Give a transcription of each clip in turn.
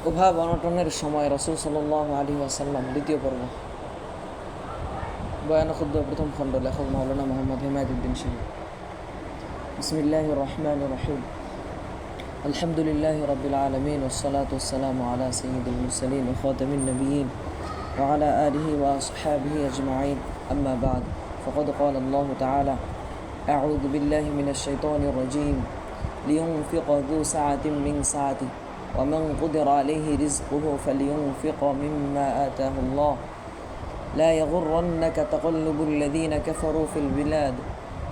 অভাব অনটনের সময় রাসূল সাল্লাল্লাহু আলাইহি ওয়াসাল্লাম দ্বিতীয় পর্ব বয়ান খুদ্ প্রথম খণ্ড লেখক মাওলানা মোহাম্মদ হিমায়তুদ্দিন শিবলী। বিসমিল্লাহির রহমানির রহিম। আলহামদুলিল্লাহি রাব্বিল আলামিন ওয়াসসালাতু ওয়াসসালামু আলা সাইয়্যিদিল মুরসালিন ওয়া খাতামিন নাবিয়্যিন ওয়া আলা আলিহি ওয়া আসহাবিহি আজমাইন। আম্মা বা'দ, ফাকাদ ক্বালা আল্লাহু তাআলা আউযু বিল্লাহি মিনাশ শাইতানির রাজীম লিইউনফিক যু সাআতিন মিন সাআতিহি ومن قدر عليه رزقه فلينفق مما آتاه الله لا يغرنك تقلب الذين كفروا في البلاد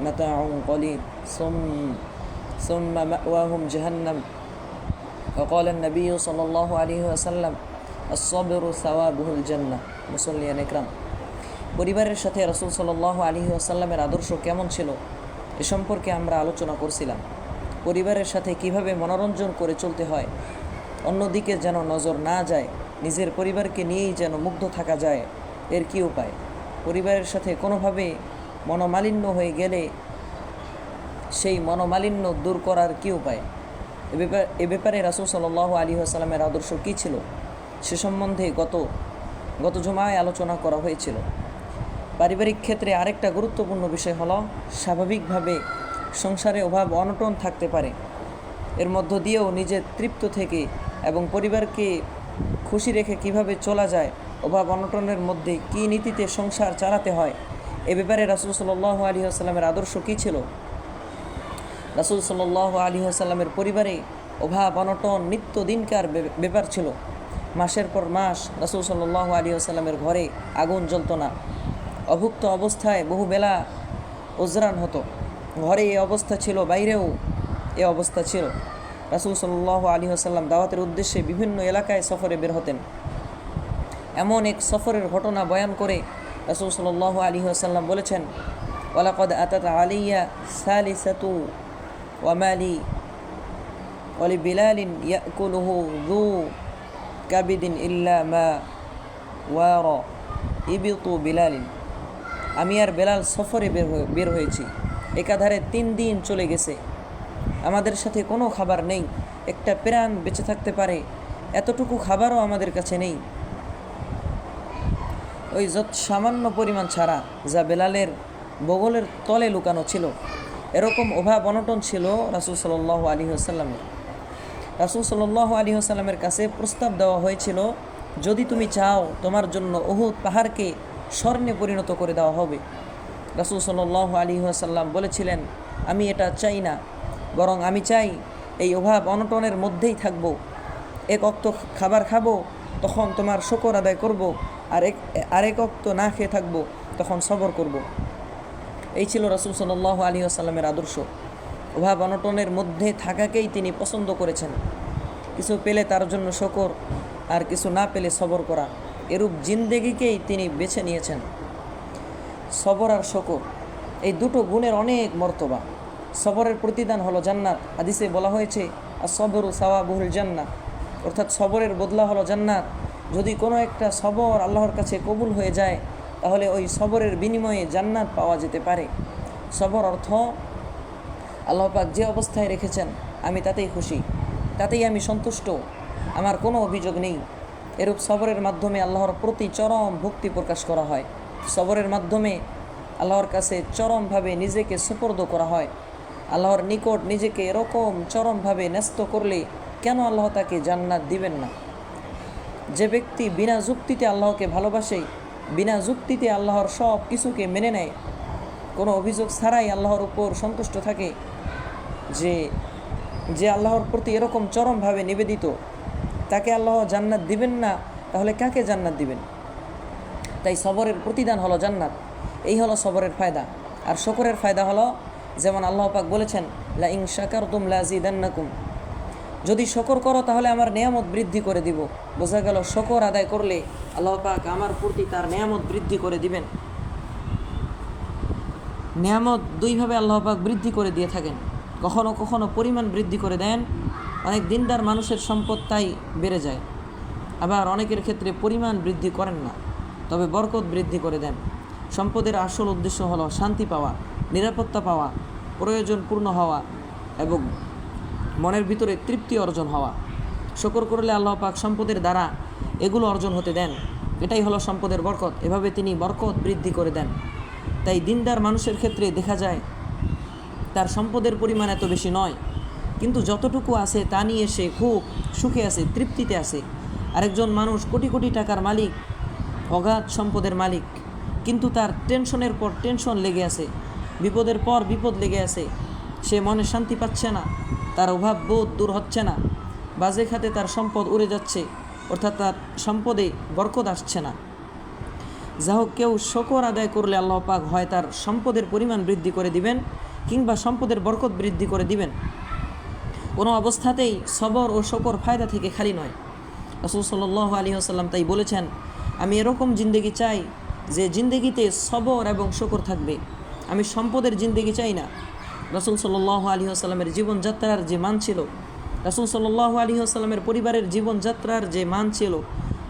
متاع قليل ثم مأواهم جهنم وقال النبي صلى الله عليه وسلم الصبر ثوابه الجنة। মুসল্লিয়ান ইকরাম, পরিবারের সাথে রাসূল সাল্লাল্লাহু আলাইহি ওয়াসাল্লামের আদর্শ কেমন ছিল এ সম্পর্কে আমরা আলোচনা করছিলাম। পরিবারের সাথে কিভাবে মনোরঞ্জন করে চলতে হয়, অন্যদিকে যেন নজর না যায়, নিজের পরিবারকে নিয়েই যেন মুগ্ধ থাকা যায়, এর কী উপায়? পরিবারের সাথে কোনোভাবে মনোমালিন্য হয়ে গেলে সেই মনোমালিন্য দূর করার কী উপায়? এ ব্যাপারে রাসূল সাল্লাল্লাহু আলাইহি ওয়াসাল্লামের আদর্শ কী ছিল সে সম্বন্ধে গত জুমায় আলোচনা করা হয়েছিল। পারিবারিক ক্ষেত্রে আরেকটা গুরুত্বপূর্ণ বিষয় হলো, স্বাভাবিকভাবে সংসারে অভাব অনটন থাকতে পারে, এর মধ্য দিয়েও নিজের তৃপ্ত থেকে এবং পরিবারকে খুশি রেখে কিভাবে চলা যায়, অভাব অনটনের মধ্যে কী নীতিতে সংসার চালাতে হয়, এ ব্যাপারে রাসূল সাল্লাল্লাহু আলাইহি ওয়াসাল্লামের আদর্শ কী ছিল? রাসূল সাল্লাল্লাহু আলাইহি ওয়াসাল্লামের পরিবারে অভাব অনটন নিত্যদিনকার ব্যাপার ছিল। মাসের পর মাস রাসূল সাল্লাল্লাহু আলাইহি ওয়াসাল্লামের ঘরে আগুন জ্বলত না। অভুক্ত অবস্থায় বহুবেলা ওজরান হতো। ঘরে এ অবস্থা ছিল, বাইরেও এ অবস্থা ছিল। রাসূল সাল্লাল্লাহু আলাইহি ওয়াসাল্লাম দাওয়াতের উদ্দেশ্যে বিভিন্ন এলাকায় সফরে বের হতেন। এমন এক সফরের ঘটনা বয়ান করে রাসূল সাল্লাল্লাহু আলাইহি ওয়াসাল্লাম বলেছেন, ওয়ালাকাদ আতাত আলাইয়া সালিসাতু ওয়া মালি ওয়া লিবিলালিন ইয়াকুলুহু যু কাবিদিন ইল্লা মা ওয়ারা ইবিতু বিলালিন। আমি আর বেলাল সফরে বের হয়েছি, একাধারে 3 দিন চলে গেছে, আমাদের সাথে কোনো খাবার নেই, একটা প্রাণ বেঁচে থাকতে পারে এতটুকু খাবারও আমাদের কাছে নেই, ওই যত সামান্য পরিমাণ ছাড়া যা বেলালের বগলের তলে লুকানো ছিল। এরকম অভাব অনটন ছিল রাসূল সাল্লাল্লাহু আলাইহি ওয়াসাল্লামের। রাসূল সাল্লাল্লাহু আলাইহি ওয়াসাল্লামের কাছে প্রস্তাব দেওয়া হয়েছিল, যদি তুমি চাও তোমার জন্য উহুদ পাহাড়কে স্বর্ণে পরিণত করে দেওয়া হবে। রাসূল সাল্লাল্লাহু আলাইহি ওয়াসাল্লাম বলেছিলেন, আমি এটা চাই না, বরং আমি চাই এই অভাব অনটনের মধ্যেই থাকব, এক অক্ত খাবার খাবো তখন তোমার শুকর আদায় করব, আরেক অক্ত না খেয়ে থাকবো তখন সবর করব। এই ছিল রাসূল সাল্লাল্লাহু আলাইহি ওয়াসাল্লামের আদর্শ। অভাব অনটনের মধ্যে থাকাকেই তিনি পছন্দ করেছেন। কিছু পেলে তার জন্য শুকর, আর কিছু না পেলে সবর করা, এরূপ জিন্দেগিকেই তিনি বেছে নিয়েছেন। সবর আর শুকর এই দুটো গুণের অনেক মর্তবা। সবরের প্রতিদান হলো জান্নাত। হাদিসে বলা হয়েছে, আস-সবরু সাওয়াবুল জান্নাহ, অর্থাৎ সবরের বদলা হলো জান্নাত। যদি কোনো একটা সবর আল্লাহর কাছে কবুল হয়ে যায়, তাহলে ওই সবরের বিনিময়ে জান্নাত পাওয়া যেতে পারে। সবর অর্থ, আল্লাহ পাক যে অবস্থায় রেখেছেন আমি তাতেই খুশি, তাতেই আমি সন্তুষ্ট, আমার কোনো অভিযোগ নেই। এরূপ সবরের মাধ্যমে আল্লাহর প্রতি চরম ভক্তি প্রকাশ করা হয়। সবরের মাধ্যমে আল্লাহর কাছে চরমভাবে নিজেকে সুপর্দ করা হয়। আল্লাহর নিকট নিজেকে এরকম চরমভাবে ন্যস্ত করলে কেন আল্লাহ তাকে জান্নাত দিবেন না? যে ব্যক্তি বিনা যুক্তিতে আল্লাহকে ভালোবাসে, বিনা যুক্তিতে আল্লাহর সব কিছুকে মেনে নেয়, কোনো অভিযোগ ছাড়াই আল্লাহর উপর সন্তুষ্ট থাকে, যে আল্লাহর প্রতি এরকম চরমভাবে নিবেদিত, তাকে আল্লাহ জান্নাত দিবেন না, তাহলে কাকে জান্নাত দিবেন? তাই সবরের প্রতিদান হলো জান্নাত। এই হলো সবরের ফায়দা। আর শুকরের ফায়দা হলো, যেমন আল্লাহ পাক বলেছেন, লা ইন শাকারতুম লাযিদান্নাকুম, যদি শুকর করো তাহলে আমার নেয়ামত বৃদ্ধি করে দিব। বোঝা গেল শুকর আদায় করলে আল্লাহ পাক আমার প্রতি তার নেয়ামত বৃদ্ধি করে দিবেন। নেয়ামত দুইভাবে আল্লাহ পাক বৃদ্ধি করে দিয়ে থাকেন। কখনো কখনো পরিমাণ বৃদ্ধি করে দেন, অনেক দিনদার মানুষের সম্পদ তাই বেড়ে যায়। আবার অনেকের ক্ষেত্রে পরিমাণ বৃদ্ধি করেন না, তবে বরকত বৃদ্ধি করে দেন। সম্পদের আসল উদ্দেশ্য হলো শান্তি পাওয়া, নিরাপত্তা পাওয়া, প্রয়োজন পূর্ণ হওয়া এবং মনের ভিতরে তৃপ্তি অর্জন হওয়া। শুকর করলে আল্লাহ পাক সম্পদের দ্বারা এগুলো অর্জন হতে দেন। এটাই হলো সম্পদের বরকত। এভাবে তিনি বরকত বৃদ্ধি করে দেন। তাই দিনদার মানুষের ক্ষেত্রে দেখা যায় তার সম্পদের পরিমাণ এত বেশি নয়, কিন্তু যতটুকু আছে তা নিয়ে সে খুব সুখে আছে, তৃপ্তিতে আছে। আরেকজন মানুষ কোটি কোটি টাকার মালিক, অগাধ সম্পদের মালিক, কিন্তু তার টেনশনের পর টেনশন লেগে আছে, বিপদের পর বিপদ লেগে আছে। সে মনে শান্তি পাচ্ছে না, তার অভাব বোধ দূর হচ্ছে না, বাজে খাতে তার সম্পদ উড়ে যাচ্ছে, অর্থাৎ তার সম্পদে বরকত আসছে না। যা হোক, কেউ শকর আদায় করলে আল্লাহ পাক হয় তার সম্পদের পরিমাণ বৃদ্ধি করে দিবেন কিংবা সম্পদের বরকত বৃদ্ধি করে দিবেন। কোনো অবস্থাতেই সবর ও শকর ফায়দা থেকে খালি নয়। রাসূল সাল্লাল্লাহু আলাইহি ওয়াসাল্লাম তাই বলেছেন, আমি এরকম জিন্দেগি চাই যে জিন্দেগিতে সবর এবং শকর থাকবে। আমি সম্পদের জিন্দেগি চাই না। রাসূল সাল্লাল্লাহু আলাইহি ওয়াসাল্লামের জীবনযাত্রার যে মান ছিল, রাসূল সাল্লাল্লাহু আলাইহি ওয়াসাল্লামের পরিবারের জীবনযাত্রার যে মান ছিল,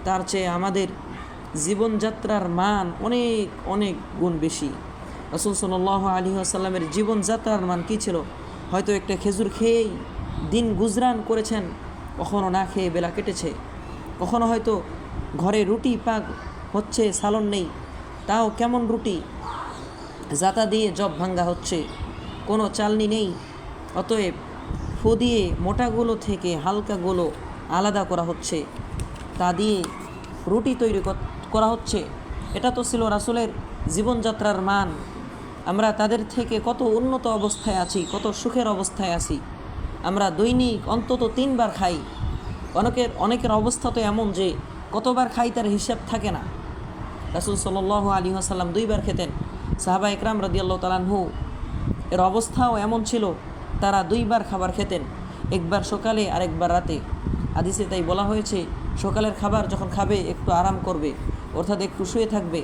তার চেয়ে আমাদের জীবনযাত্রার মান অনেক অনেক গুণ বেশি। রাসূল সাল্লাল্লাহু আলাইহি ওয়াসাল্লামের জীবনযাত্রার মান কী ছিল? হয়তো একটা খেজুর খেয়েই দিন গুজরান করেছেন, কখনো না খেয়ে বেলা কেটেছে, কখনো হয়তো ঘরে রুটি পাক হচ্ছে, সালন নেই, তাও কেমন রুটি, জাতা দিয়ে জব ভাঙ্গা হচ্ছে, কোনো চালনি নেই, অতএব ফু দিয়ে মোটাগুলো থেকে হালকাগুলো আলাদা করা হচ্ছে, তা দিয়ে রুটি তৈরি করা হচ্ছে। এটা তো ছিল রাসূলের জীবনযাত্রার মান। আমরা তাদের থেকে কত উন্নত অবস্থায় আছি, কত সুখের অবস্থায় আছি। আমরা দৈনিক অন্তত 3 বার খাই। অনেকের অবস্থা তো এমন যে কতবার খাই তার হিসাব থাকে না। রাসূল সাল্লাল্লাহু আলাইহি ওয়াসাল্লাম 2 বার খেতেন। সাহাবা ইকরাম রাদিয়াল্লাহু তাআলা আনহু এর অবস্থাও এমন ছিল, তারা 2 বার খাবার খেতেন, একবার সকালে আর একবার রাতে। হাদিসে তাই বলা হয়েছে, সকালের খাবার যখন খাবে একটু আরাম করবে, অর্থাৎ একটু শুয়ে থাকবে,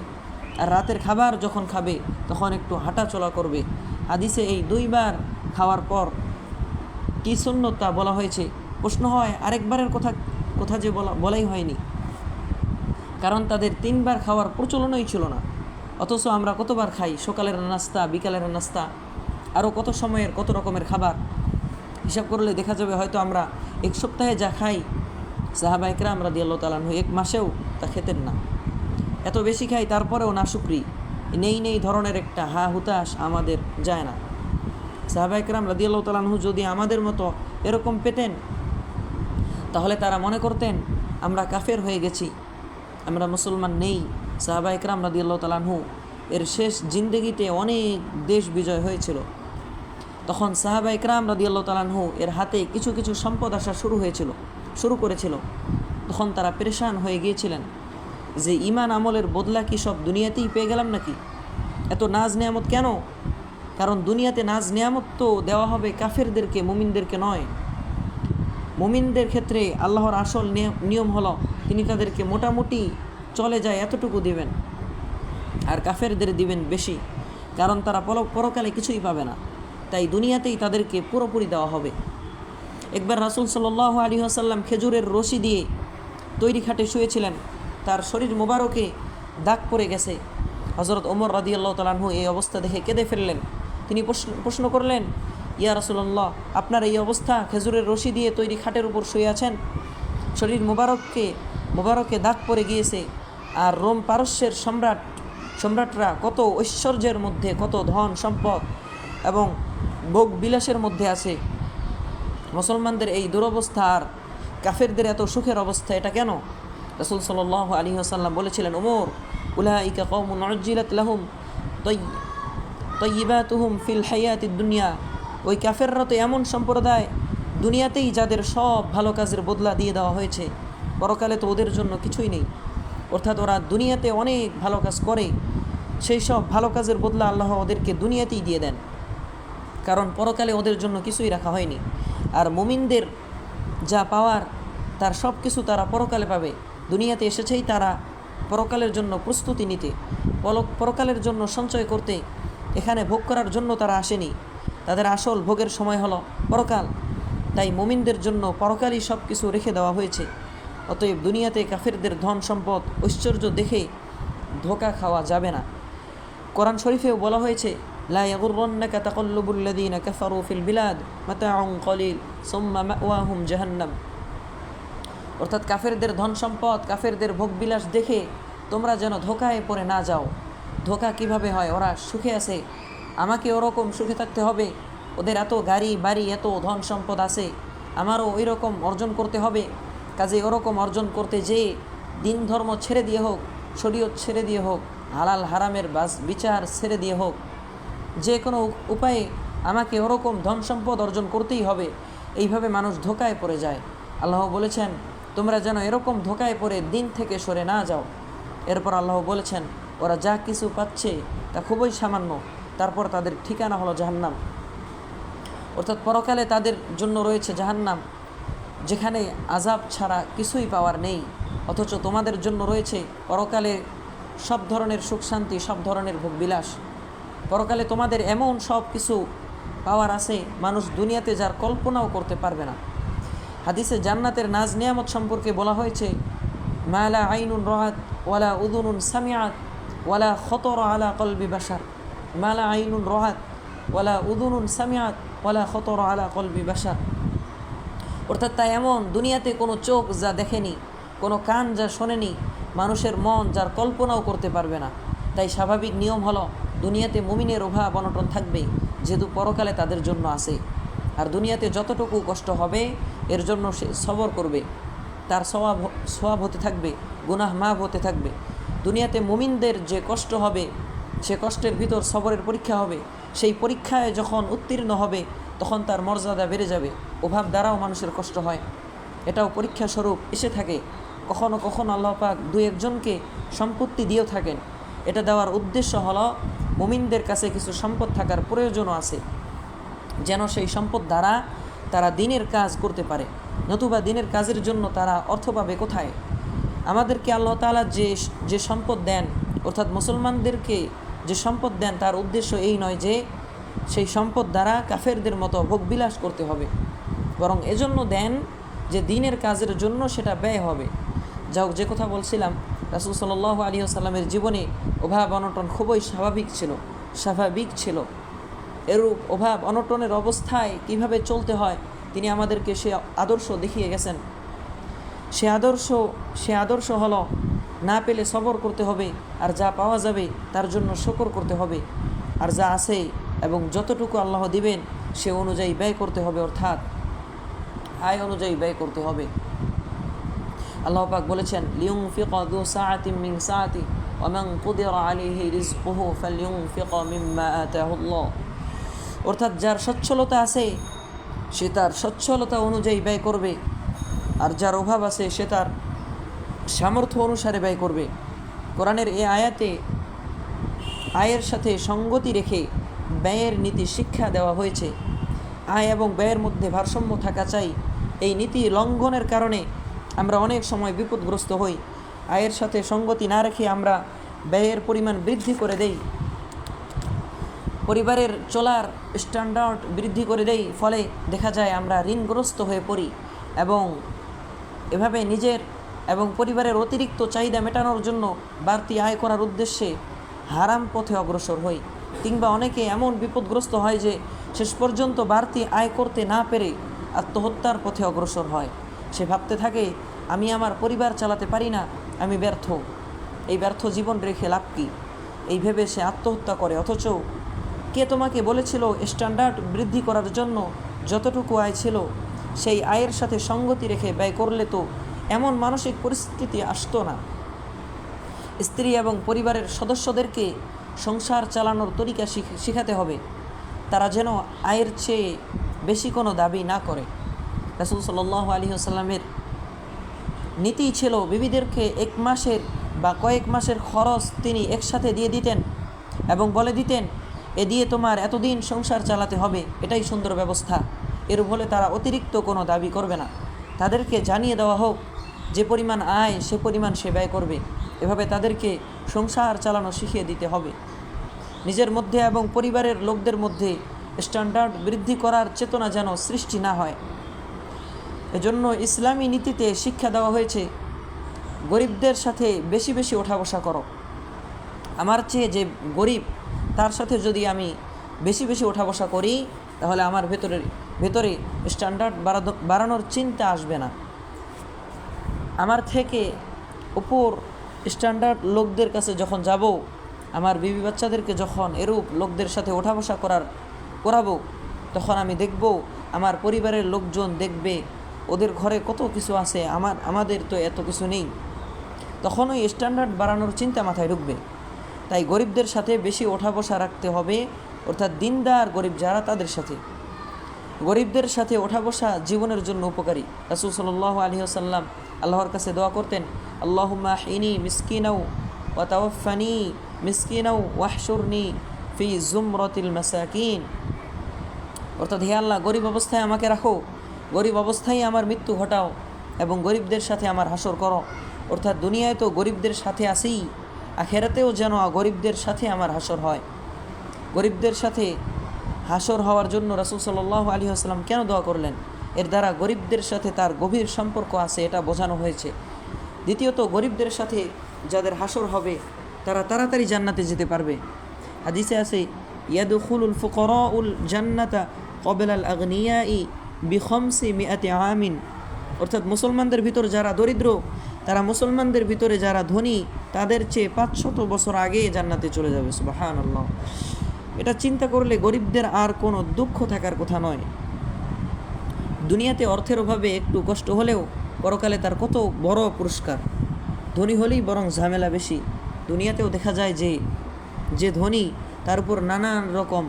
আর রাতের খাবার যখন খাবে তখন একটু হাঁটা চলা করবে। হাদিসে এই 2 বার খাওয়ার পর কী সুন্নত তা বলা হয়েছে। প্রশ্ন হয়, আরেকবারের কথা যে বলাই হয়নি, কারণ তাদের 3 বার খাওয়ার প্রচলনই ছিল না। অথচ আমরা কতবার খাই, সকালের নাস্তা, বিকালের নাস্তা, আরও কত সময়ের কত রকমের খাবার। হিসাব করলে দেখা যাবে হয়তো আমরা 1 সপ্তাহে যা খাই, সাহাবা ইকরাম রাদিয়াল্লাহু তাআলা আনহু 1 মাসেও তা খেতেন না। এত বেশি খাই, তারপরেও নাশুকরি, নেই ধরনের একটা হা হুতাশ আমাদের যায় না। সাহাবা ইকরাম রাদিয়াল্লাহু তাআলা আনহু যদি আমাদের মতো এরকম পেতেন, তাহলে তারা মনে করতেন আমরা কাফের হয়ে গেছি, আমরা মুসলমান নেই। সাহাবা ইকরাম রাদিয়াল্লাহু তাআলা আনহু এর শেষ জিন্দেগিতে অনেক দেশ বিজয় হয়েছিল। তখন সাহাবা ইকরাম রাদিয়াল্লাহু তাআলা আনহু এর হাতে কিছু কিছু সম্পদ আসা শুরু করেছিল। তখন তারা পেরেশান হয়ে গিয়েছিলেন যে ঈমান আমলের বদলা কি সব দুনিয়াতেই পেয়ে গেলাম নাকি? এত নাজ নেয়ামত কেন? কারণ দুনিয়াতে নাজ নেয়ামত তো দেওয়া হবে কাফেরদেরকে, মুমিনদেরকে নয়। মুমিনদের ক্ষেত্রে আল্লাহর আসল নিয়ম হলো তিনি তাদেরকে মোটামুটি চলে যায় এতটুকু দিবেন, আর কাফেরদের দিবেন বেশি, কারণ তারা পরকালে কিছুই পাবে না। তাই দুনিয়াতেই তাদেরকে পুরোপুরি দেওয়া হবে। একবার রাসূল সাল্লাল্লাহু আলাইহি ওয়াসাল্লাম খেজুরের রশি দিয়ে তৈরি খাটে শুয়েছিলেন, তার শরীর মোবারকে দাগ পড়ে গেছে। হযরত ওমর রাদিয়াল্লাহু তাআলা আনহু এই অবস্থা দেখে কেঁদে ফেললেন। তিনি প্রশ্ন করলেন, ইয়া রাসূলুল্লাহ, আপনার এই অবস্থা, খেজুরের রশি দিয়ে তৈরি খাটের উপর শুয়ে আছেন, শরীর মোবারকে দাগ পড়ে গিয়েছে, আর রোম পারস্যের সম্রাটরা কত ঐশ্বর্যের মধ্যে, কত ধন সম্পদ এবং ভোগ বিলাসের মধ্যে আছে। মুসলমানদের এই দুরবস্থা আর কাফেরদের এত সুখের অবস্থা, এটা কেন? রাসূল সাল্লাল্লাহু আলাইহি ওয়াসাল্লাম বলেছিলেন, ওমর, উলাইকা কওমুন উজ্জিলাত লাহুম তাইয়্যিবাতুহুম ফিল হায়াতিদ দুনিয়া। ওই কাফেররা তো এমন সম্প্রদায়, দুনিয়াতেই যাদের সব ভালো কাজের বদলা দিয়ে দেওয়া হয়েছে, পরকালে তো ওদের জন্য কিছুই নেই। অর্থাৎ ওরা দুনিয়াতে অনেক ভালো কাজ করে, সেই সব ভালো কাজের বদলা আল্লাহ ওদেরকে দুনিয়াতেই দিয়ে দেন, কারণ পরকালে ওদের জন্য কিছুই রাখা হয়নি। আর মুমিনদের যা পাওয়ার, তার সব কিছু তারা পরকালে পাবে। দুনিয়াতে এসেছেই তারা পরকালের জন্য প্রস্তুতি নিতে, পরকালের জন্য সঞ্চয় করতে, এখানে ভোগ করার জন্য তারা আসেনি। তাদের আসল ভোগের সময় হলো পরকাল। তাই মুমিনদের জন্য পরকালই সব কিছু রেখে দেওয়া হয়েছে। অতএব দুনিয়াতে কাফেরদের ধন সম্পদ ঐশ্বর্য দেখে ধোঁকা খাওয়া যাবে না। কোরআন শরীফেও বলা হয়েছে, লা ইয়াগুররান্নাকা তাকাল্লুবুল লাযীনা কাফারু ফিল বিলাদ মাতাউন কলিল সুম্মা মাওয়াহুম জাহান্নাম। অর্থাৎ কাফেরদের ধন সম্পদ, কাফেরদের ভোগবিলাস দেখে তোমরা যেন ধোকায় পড়ে না যাও। ধোকা কিভাবে হয়? ওরা সুখে আছে, আমাকে ওরকম সুখে থাকতে হবে, ওদের এত গাড়ি বাড়ি এত ধন সম্পদ আছে, আমারও ওই রকম অর্জন করতে হবে। কাজে ওরকম অর্জন করতে যেয়ে দিন ধর্ম ছেড়ে দিয়ে হোক, শরীয়ত ছেড়ে দিয়ে হোক, হালাল হারামের বিচার ছেড়ে দিয়ে হোক, যে কোনো উপায়ে আমাকে ওরকম ধন সম্পদ অর্জন করতেই হবে। এইভাবে মানুষ ধোকায় পড়ে যায়। আল্লাহ বলেছেন তোমরা যেন এরকম ধোকায় পড়ে দিন থেকে সরে না যাও। এরপর আল্লাহ বলেছেন ওরা যা কিছু পাচ্ছে তা খুবই সামান্য, তারপর তাদের ঠিকানা হলো জাহান্নাম। অর্থাৎ পরকালে তাদের জন্য রয়েছে জাহান্নাম, যেখানে আযাব ছাড়া কিছুই পাওয়ার নেই। অথচ তোমাদের জন্য রয়েছে পরকালে সব ধরনের সুখ শান্তি, সব ধরনের ভোগবিলাস। পরকালে তোমাদের এমন সব কিছু পাওয়ার আছে মানুষ দুনিয়াতে যার কল্পনাও করতে পারবে না। হাদিসে জান্নাতের নাজ নিয়ামত সম্পর্কে বলা হয়েছে মা লা আইনুন রাআত ওয়ালা উযুনুন সামিআত ওয়ালা খতরা আলা কলবি বাশার। মা লা আইনুন রাআত ওয়ালা উযুনুন সামিআত ওয়ালা খতরা আলা কলবি বাশার। অর্থাৎ তা এমন দুনিয়াতে কোনো চোখ যা দেখেনি, কোনো কান যা শোনেনি, মানুষের মন যার কল্পনাও করতে পারবে না। তাই স্বাভাবিক নিয়ম হলো দুনিয়াতে মুমিনের অভাব অনটন থাকবে, যেহেতু পরকালে তাদের জন্য আছে। আর দুনিয়াতে যতটুকু কষ্ট হবে এর জন্য সে সবর করবে, তার সওয়াব হতে থাকবে, গুনাহ মাফ হতে থাকবে। দুনিয়াতে মুমিনদের যে কষ্ট হবে সে কষ্টের ভিতর সবরের পরীক্ষা হবে। সেই পরীক্ষায় যখন উত্তীর্ণ হবে তখন তার মর্যাদা বেড়ে যাবে। অভাব দ্বারাও মানুষের কষ্ট হয়, এটাও পরীক্ষা স্বরূপ এসে থাকে। কখনো কখনো আল্লাহ পাক দুই একজনকে সম্পত্তি দিয়েও থাকেন। এটা দেওয়ার উদ্দেশ্য হলো মুমিনদের কাছে কিছু সম্পদ থাকার প্রয়োজনও আছে, যেন সেই সম্পদ দ্বারা তারা দিনের কাজ করতে পারে। নতুবা দিনের কাজের জন্য তারা অর্থ পাবে কোথায়? আমাদেরকে আল্লাহ তাআলা যে সম্পদ দেন, অর্থাৎ মুসলমানদেরকে যে সম্পদ দেন, তার উদ্দেশ্য এই নয় যে সেই সম্পদ দ্বারা কাফেরদের মতো ভোগবিলাস করতে হবে, বরং এজন্য দেন যে দিনের কাজের জন্য সেটা ব্যয় হবে। যাও, যে কথা বলছিলাম, রাসূল সাল্লাল্লাহু আলাইহি ওয়াসাল্লামের জীবনে অভাব অনটন খুবই স্বাভাবিক ছিল। এরূপ অভাব অনটনের অবস্থায় কিভাবে চলতে হয় তিনি আমাদেরকে সে আদর্শ দেখিয়ে গেছেন। সে আদর্শ হলো না পেলে সবর করতে হবে, আর যা পাওয়া যাবে তার জন্য শুকর করতে হবে, আর যা আছে এবং যতটুকু আল্লাহ দিবেন সে অনুযায়ী ব্যয় করতে হবে, অর্থাৎ আয় অনুযায়ী ব্যয় করতে হবে। আল্লাহ পাক বলেছেন লিয়ুনফিক যু সাআতিন মিন সাআতি ওয়া মান কুদিরা আলাইহি রিজকুহু ফালইউনফিক মিম্মা আতাহুল্লাহ। অর্থাৎ যার সচ্ছলতা আছে সে তার সচ্ছলতা অনুযায়ী ব্যয় করবে, আর যার অভাব আছে সে তার সামর্থ্য অনুসারে ব্যয় করবে। কোরআনের এই আয়াতে আয়ের সাথে সঙ্গতি রেখে ব্যয়ের নীতি শিক্ষা দেওয়া হয়েছে। আয় এবং ব্যয়ের মধ্যে ভারসাম্য থাকা চাই। এই নীতি লঙ্ঘনের কারণে আমরা অনেক সময় বিপদগ্রস্ত হই। আয়ের সাথে সঙ্গতি না রেখে আমরা ব্যয়ের পরিমাণ বৃদ্ধি করে দেই, পরিবারের চলার স্ট্যান্ডার্ড বৃদ্ধি করে দেই, ফলে দেখা যায় আমরা ঋণগ্রস্ত হয়ে পড়ি এবং এভাবে নিজের এবং পরিবারের অতিরিক্ত চাহিদা মেটানোর জন্য বাড়তি আয় করার উদ্দেশ্যে হারাম পথে অগ্রসর হই। কিংবা অনেকে এমন বিপদগ্রস্ত হয় যে শেষ পর্যন্ত বাড়তি আয় করতে না পেরে আত্মহত্যার পথে অগ্রসর হয়। সে ভাবতে থাকে আমি আমার পরিবার চালাতে পারি না, আমি ব্যর্থ, এই ব্যর্থ জীবন রেখে লাভ কী, এই ভেবে সে আত্মহত্যা করে। অথচ কে তোমাকে বলেছিল স্ট্যান্ডার্ড বৃদ্ধি করার জন্য যতটুকু আয় ছিল সেই আয়ের সাথে সঙ্গতি রেখে ব্যয় করলে তো এমন মানসিক পরিস্থিতি আসতো না। স্ত্রী এবং পরিবারের সদস্যদেরকে সংসার চালানোর তরিকা শিখাতে হবে, তারা যেন আয়ের চেয়ে বেশি কোনো দাবি না করে। রাসূল সাল্লাল্লাহু আলাইহি ওয়াসাল্লামের নীতি ছিল বিবিদেরকে এক মাসের বা কয়েক মাসের খরচ তিনি একসাথে দিয়ে দিতেন এবং বলে দিতেন এ দিয়ে তোমার এতদিন সংসার চালাতে হবে, এটাই সুন্দর ব্যবস্থা। এর ফলে তারা অতিরিক্ত কোনো দাবি করবে না। তাদেরকে জানিয়ে দেওয়া হোক যে পরিমাণ আয় সে পরিমাণ সে ব্যয় করবে। এভাবে তাদেরকে সংসার চালানো শিখিয়ে দিতে হবে। নিজের মধ্যে এবং পরিবারের লোকদের মধ্যে স্ট্যান্ডার্ড বৃদ্ধি করার চেতনা যেন সৃষ্টি না হয়। এজন্য ইসলামী নীতিতে শিক্ষা দেওয়া হয়েছে গরিবদের সাথে বেশি বেশি ওঠা বসা করো। আমার চেয়ে যে গরিব তার সাথে যদি আমি বেশি বেশি ওঠা বসা করি তাহলে আমার ভেতরে স্ট্যান্ডার্ড বাড়ানোর চিন্তা আসবে না। আমার থেকে উপর স্ট্যান্ডার্ড লোকদের কাছে যখন যাব, আমার বিবি বাচ্চাদেরকে যখন এরূপ লোকদের সাথে ওঠা বসা করাবো, তখন আমি দেখব আমার পরিবারের লোকজন দেখবে ওদের ঘরে কত কিছু আছে, আমাদের তো এত কিছু নেই। তখন ওই স্ট্যান্ডার্ড বাড়ানোর চিন্তা মাথায় ঢুকবে। তাই গরিবদের সাথে বেশি ওঠা বসা রাখতে হবে, অর্থাৎ দিনদার গরিব যারা তাদের সাথে। গরিবদের সাথে ওঠা বসা জীবনের জন্য উপকারী। রাসূল সাল্লাল্লাহু আলাইহি ওয়াসাল্লাম আল্লাহর কাছে দোয়া করতেন, আল্লাহুম্মা হিনি মিসকিনাও ওয়া তাওয়াফানি মিসকিনাও ওয়াহশুরনি ফি জুমরাতিল মাসাকিন। অর্থাৎ হে আল্লাহ, গরিব অবস্থায় আমাকে রাখো, গরিব অবস্থায় আমার মৃত্যু ঘটাও এবং গরিবদের সাথে আমার হাসর করো। অর্থাৎ দুনিয়ায় তো গরিবদের সাথে আসি, আখেরাতেও যেন গরিবদের সাথে আমার হাসর হয়। গরিবদের সাথে হাসর হওয়ার জন্য রাসূল সাল্লাল্লাহু আলাইহি ওয়াসাল্লাম কেন দোয়া করলেন? এর দ্বারা গরিবদের সাথে তার গভীর সম্পর্ক আছে, এটা বোঝানো হয়েছে। দ্বিতীয়ত, গরিবদের সাথে যাদের হাসর হবে তারা তাড়াতাড়ি জান্নাতে যেতে পারবে। হাদিসে আছে, ইয়াদখুলুল ফুকারাউল জান্নাতা ক্বাবলাল আগনিয়াই বিখামসি মিআতি আমিন। অর্থাৎ মুসলমানদের ভিতর যারা দরিদ্র, তারা মুসলমানদের ভিতরে যারা ধনী, তাদের চেয়ে 500 বছর আগে জান্নাতে চলে যাবে। সুবহানাল্লাহ। এটা চিন্তা করলে গরিবদের আর কোনো দুঃখ থাকার কথা নয়। দুনিয়াতে অর্থের অভাবে একটু কষ্ট হলেও পরকালে তার কত বড় পুরস্কার। ধনী হলেই বরং ঝামেলা বেশি। দুনিয়াতেও দেখা যায় যে ধনী তার উপর নানান রকম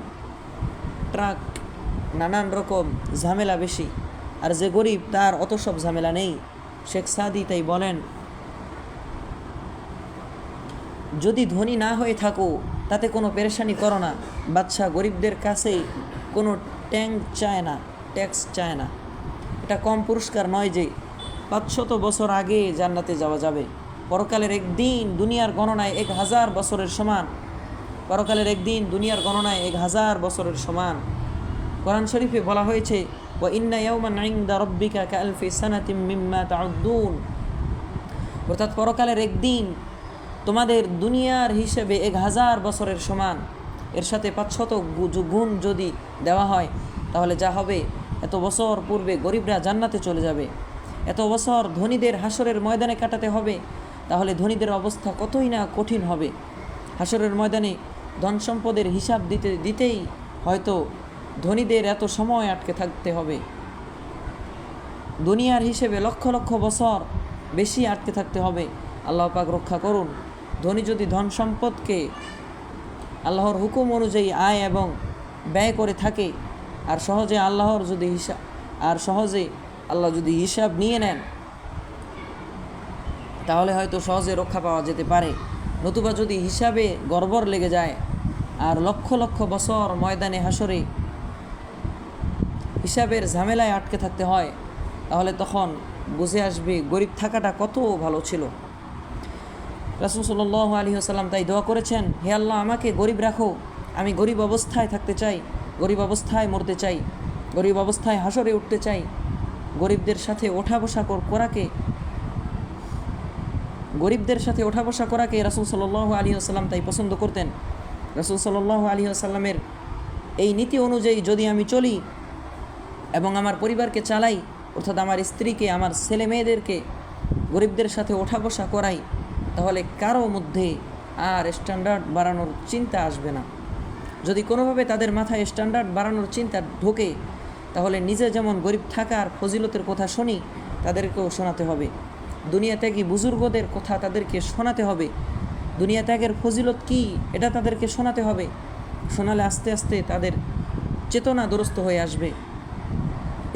ট্রাক, নানান রকম ঝামেলা বেশি, আর যে গরিব তার অত সব ঝামেলা নেই। শেখ সাদি তাই বলেন, যদি ধনী না হয়ে থাকো তাতে কোনো পেরেশানি করো না। বাদশা গরিবদের কাছে কোনো ট্যাক্স চায় না। এটা কম পুরস্কার নয় যে 500 বছর আগে জান্নাতে যাওয়া যাবে। পরকালের একদিন দুনিয়ার গণনায় 1000 বছরের সমান। পরকালের একদিন দুনিয়ার গণনায় 1000 বছরের সমান। কোরআন শরীফে বলা হয়েছে, ওয়া ইন্না ইয়াওমান ইনদা রাব্বিকা কাআলফি সানাতিম মিম্মা তাউদ্দুন। অর্থাৎ পরকালের একদিন তোমাদের দুনিয়ার হিসেবে 1000 বছরের সমান। এর সাথে 500 গুণ যদি দেওয়া হয় তাহলে যা হবে, এত বছর পূর্বে গরিবরা জান্নাতে চলে যাবে। এত বছর ধনীদের হাসরের ময়দানে কাটাতে হবে, তাহলে ধনীদের অবস্থা কতই না কঠিন হবে। হাসরের ময়দানে ধন সম্পদের হিসাব দিতেই হয়তো ধনীদের এত সময় আটকে থাকতে হবে। দুনিয়ার হিসেবে লক্ষ লক্ষ বছর বেশি আটকে থাকতে হবে। আল্লাহ পাক রক্ষা করুন। ধনী যদি ধন সম্পদকে আল্লাহর হুকুম অনুযায়ী আয় এবং ব্যয় করে থাকে, আর সহজে আল্লাহ যদি হিসাব নিয়ে নেন, তাহলে হয়তো সহজে রক্ষা পাওয়া যেতে পারে। নতুবা যদি হিসাবে গড়বড় লেগে যায় আর লক্ষ লক্ষ বছর ময়দানে হাসরে হিসাবের ঝামেলায় আটকে থাকতে হয়, তাহলে তখন বুঝে আসবে গরিব থাকাটা কত ভালো ছিল। রাসূল সাল্লাল্লাহু আলাইহি ওয়াসাল্লাম তাই দোয়া করেছেন, হে আল্লাহ, আমাকে গরিব রাখো। আমি গরিব অবস্থায় থাকতে চাই, গরিব অবস্থায় মরতে চাই, গরিব অবস্থায় হাসরে উঠতে চাই। গরিবদের সাথে ওঠা বসা করাকে রাসূল সাল্লাল্লাহু আলাইহি ওয়াসাল্লাম তাই পছন্দ করতেন। রাসূল সাল্লাল্লাহু আলাইহি ওয়াসাল্লামের এই নীতি অনুযায়ী যদি আমি চলি এবং আমার পরিবারকে চালাই, অর্থাৎ আমার স্ত্রীকে, আমার ছেলে মেয়েদেরকে গরিবদের সাথে ওঠা বসা করাই, তাহলে কারো মধ্যে আর স্ট্যান্ডার্ড বাড়ানোর চিন্তা আসবে না। যদি কোনোভাবে তাদের মাথায় স্ট্যান্ডার্ড বাড়ানোর চিন্তা ঢোকে, তাহলে নিজে যেমন গরিব থাকার ফজিলতের কথা শুনি, তাদেরকেও শোনাতে হবে। দুনিয়া ত্যাগী বুজুর্গদের কথা তাদেরকে শোনাতে হবে। দুনিয়া ত্যাগের ফজিলত কী, এটা তাদেরকে শোনাতে হবে। শোনালে আস্তে আস্তে তাদের চেতনা দুরস্ত হয়ে আসবে।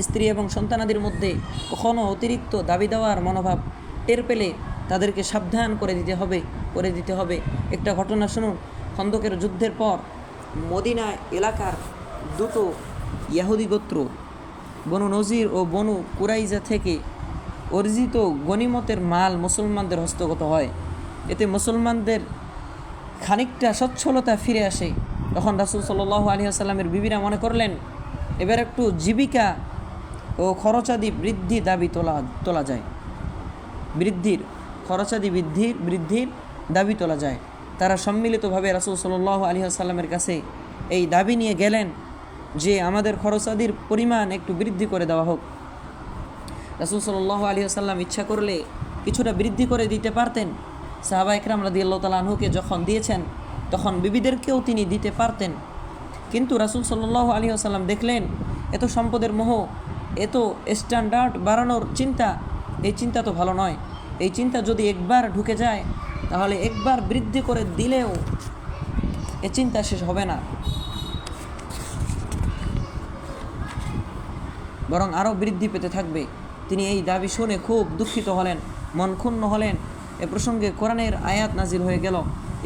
স্ত্রী এবং সন্তানাদের মধ্যে কখনও অতিরিক্ত দাবি দেওয়ার মনোভাব টের পেলে তাদেরকে সাবধান করে দিতে হবে। একটা ঘটনা শুনুন। খন্দকের যুদ্ধের পর মদিনা এলাকার দুটো ইয়াহুদি গোত্র, বনু নজির ও বনু কুরাইজা থেকে অর্জিত গনিমতের মাল মুসলমানদের হস্তগত হয়। এতে মুসলমানদের খানিকটা সচ্ছলতা ফিরে আসে। তখন রাসূল সাল্লাল্লাহু আলাইহি ওয়াসাল্লামের বিবিরা মনে করলেন, এবার একটু জীবিকা ও খরচাদি বৃদ্ধির দাবি তোলা যায়। বৃদ্ধির দাবি তোলা যায়। তারা সম্মিলিতভাবে রাসূল সাল্লাল্লাহু আলাইহি ওয়াসাল্লামের কাছে এই দাবি নিয়ে গেলেন যে আমাদের খরচাদির পরিমাণ একটু বৃদ্ধি করে দেওয়া হোক। রাসূল সাল্লাল্লাহু আলাইহি ওয়াসাল্লাম ইচ্ছা করলে কিছুটা বৃদ্ধি করে দিতে পারতেন। সাহাবা ইকরাম রাদিয়াল্লাহু তাআলা আনহুকে যখন দিয়েছেন তখন বিবিদেরকেও তিনি দিতে পারতেন, কিন্তু রাসূল সাল্লাল্লাহু আলাইহি ওয়াসাল্লাম দেখলেন এত সম্পদের মোহ, এত স্ট্যান্ডার্ড বাড়ানোর চিন্তা, এই চিন্তা তো ভালো নয়। এই চিন্তা যদি একবার ঢুকে যায় তাহলে একবার বৃদ্ধি করে দিলেও এ চিন্তা শেষ হবে না, বরং আরও বৃদ্ধি পেতে থাকবে। তিনি এই দাবি শুনে খুব দুঃখিত হলেন, মন ক্ষুণ্ণ হলেন। এ প্রসঙ্গে কোরআনের আয়াত নাজিল হয়ে গেল,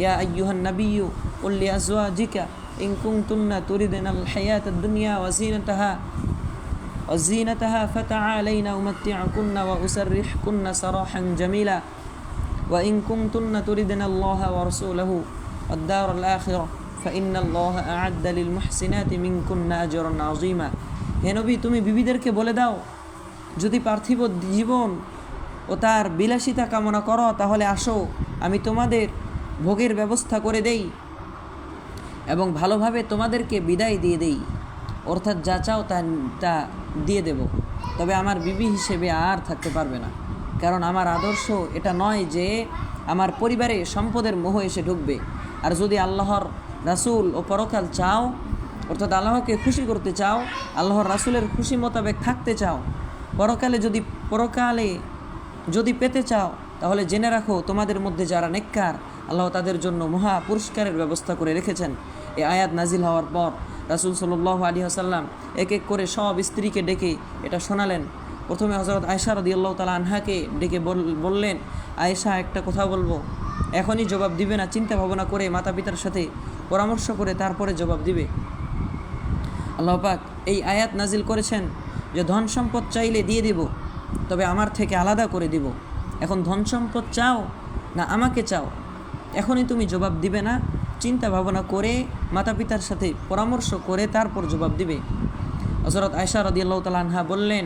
ইয়া আইয়ুহান নাবিয়্যু কুল লিআজওয়াজিকা ইন কুনতুন্না তুরিদনাল হায়াতাদ দুনিয়া ওয়া জিনাতাহা ফাতাআলাইনা উমাত্তি'কুন্না ওয়া উসাররিহকুন্না সারাহান জামিলা ওয়া ইন কুনতুন্না তুরিদনাল্লাহা ওয়া রাসূলাহু ওয়াদ দারাল আখিরাহ ফাইন্নাল্লাহা আ'আদ্দা লিল মুহসিনাতি মিনকুন্না আজরান আযীমা। হে নবী, তুমি বিবিদেরকে বলে দাও, যদি পার্থিব জীবন ও তার বিলাসিতা কামনা করো তাহলে আসো, আমি তোমাদের ভোগের ব্যবস্থা করে দেই এবং ভালোভাবে তোমাদেরকে বিদায় দিয়ে দেই, অর্থাৎ যা চাও তা দিয়ে দেব। তবে আমার বিবি হিসেবে আর থাকতে পারবে না, কারণ আমার আদর্শ এটা নয় যে আমার পরিবারে সম্পদের মোহ এসে ঢুকবে। আর যদি আল্লাহর রাসূল ও পরকাল চাও, অর্থাৎ আল্লাহকে খুশি করতে চাও, আল্লাহর রাসূলের খুশি মোতাবেক থাকতে চাও, পরকালে যদি পেতে চাও, তাহলে জেনে রাখো তোমাদের মধ্যে যারা নেককার আল্লাহ তাদের জন্য মহা পুরস্কারের ব্যবস্থা করে রেখেছেন। এই আয়াত নাজিল হওয়ার পর রাসূল সাল্লাল্লাহু আলাইহি ওয়াসাল্লাম এক এক করে সব স্ত্রীকে ডেকে এটা শোনালেন। প্রথমে হযরত আয়েশা রাদিয়াল্লাহু তাআলা আনহাকে ডেকে বললেন, আয়েশা, একটা কথা বলবো, এখনই জবাব দিবে না, চিন্তা ভাবনা করে মাতা পিতার সাথে পরামর্শ করে তারপরে জবাব দিবে। আল্লাহ পাক এই আয়াত নাজিল করেছেন যে ধন সম্পদ চাইলে দিয়ে দিব, তবে আমার থেকে আলাদা করে দিব। এখন ধন সম্পদ চাও না আমাকে চাও, এখনই তুমি জবাব দিবে না, চিন্তা ভাবনা করে মাতা পিতার সাথে পরামর্শ করে তারপর জবাব দিবে। হযরত আয়েশা রাদিয়াল্লাহু তাআলা আনহা বললেন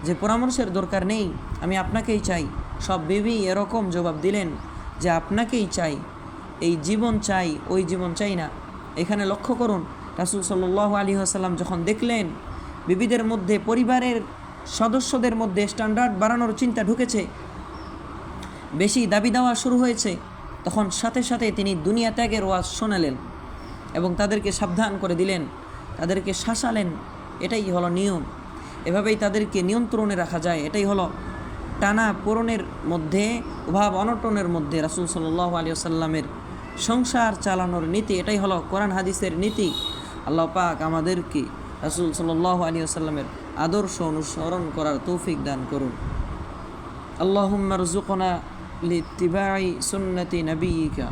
যে পরামর্শের দরকার নেই, আমি আপনাকেই চাই। সব বিবি এরকম জবাব দিলেন যে আপনাকেই চাই, এই জীবন চাই, ওই জীবন চাই না। এখানে লক্ষ্য করুন, রাসূল সাল্লাল্লাহু আলাইহি ওয়াসাল্লাম যখন দেখলেন বিবিদের মধ্যে, পরিবারের সদস্যদের মধ্যে স্ট্যান্ডার্ড বাড়ানোর চিন্তা ঢুকেছে, বেশি দাবি দেওয়া শুরু হয়েছে, তখন সাথে সাথে তিনি দুনিয়া ত্যাগের ওয়াজ শোনালেন এবং তাদেরকে সাবধান করে দিলেন, তাদেরকে শাসালেন। এটাই হলো নিয়ম, এভাবেই তাদেরকে নিয়ন্ত্রণে রাখা যায়। এটাই হলো টানা পোড়নের মধ্যে, অভাব অনটনের মধ্যে রাসূল সাল্লাল্লাহু আলাইহি ওয়াসাল্লামের সংসার চালানোর নীতি। এটাই হলো কোরআন হাদিসের নীতি। আল্লাহ পাক আমাদেরকে রাসূল সাল্লাল্লাহু আলাইহি ওয়াসাল্লামের আদর্শ অনুসরণ করার তৌফিক দান করুন। আল্লাহুম্মা রযুকনা লিত্তিবাই সুন্নতি নবিয়িকা